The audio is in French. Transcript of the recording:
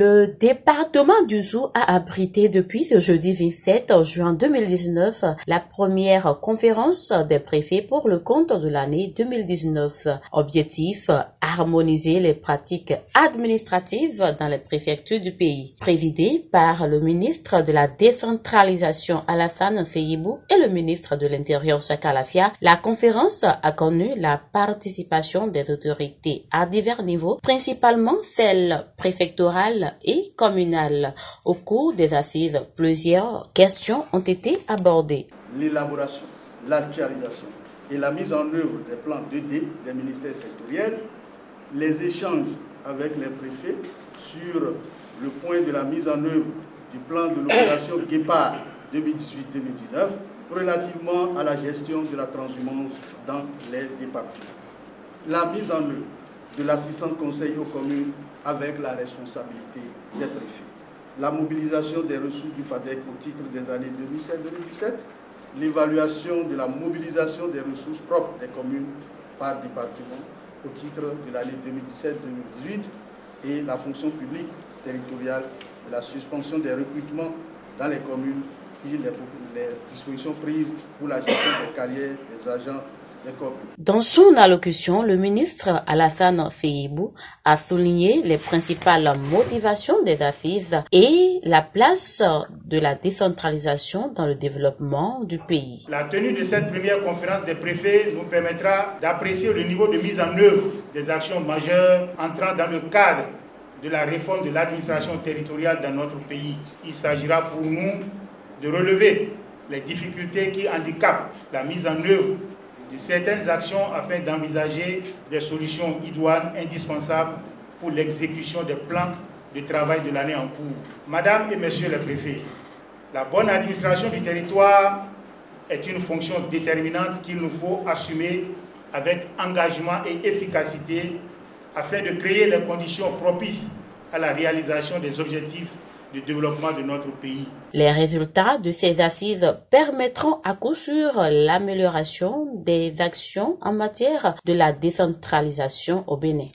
Le département du Zou a abrité depuis ce jeudi 27 juin 2019 la première conférence des préfets pour le compte de l'année 2019. Objectif, harmoniser les pratiques administratives dans les préfectures du pays. Présidée par le ministre de la décentralisation Alassane Seyibou et le ministre de l'Intérieur Saka Lafia, la conférence a connu la participation des autorités à divers niveaux, principalement celles préfectorales et communales. Au cours des assises, plusieurs questions ont été abordées. L'élaboration, l'actualisation et la mise en œuvre des plans 2D des ministères sectoriels, les échanges avec les préfets sur le point de la mise en œuvre du plan de l'opération Guépard 2018-2019 relativement à la gestion de la transhumance dans les départements. La mise en œuvre de l'assistant conseil aux communes avec la responsabilité des préfets. La mobilisation des ressources du FADEC au titre des années 2016-2017, l'évaluation de la mobilisation des ressources propres des communes par département au titre de l'année 2017-2018 et la fonction publique territoriale, de la suspension des recrutements dans les communes et les dispositions prises pour la gestion des carrières des agents. Dans son allocution, le ministre Alassane Seyibou a souligné les principales motivations des assises et la place de la décentralisation dans le développement du pays. La tenue de cette première conférence des préfets nous permettra d'apprécier le niveau de mise en œuvre des actions majeures entrant dans le cadre de la réforme de l'administration territoriale dans notre pays. Il s'agira pour nous de relever les difficultés qui handicapent la mise en œuvre de certaines actions afin d'envisager des solutions idoines indispensables pour l'exécution des plans de travail de l'année en cours. Madame et Messieurs les préfets, la bonne administration du territoire est une fonction déterminante qu'il nous faut assumer avec engagement et efficacité afin de créer les conditions propices à la réalisation des objectifs de développement de notre pays. Les résultats de ces assises permettront à coup sûr l'amélioration des actions en matière de la décentralisation au Bénin.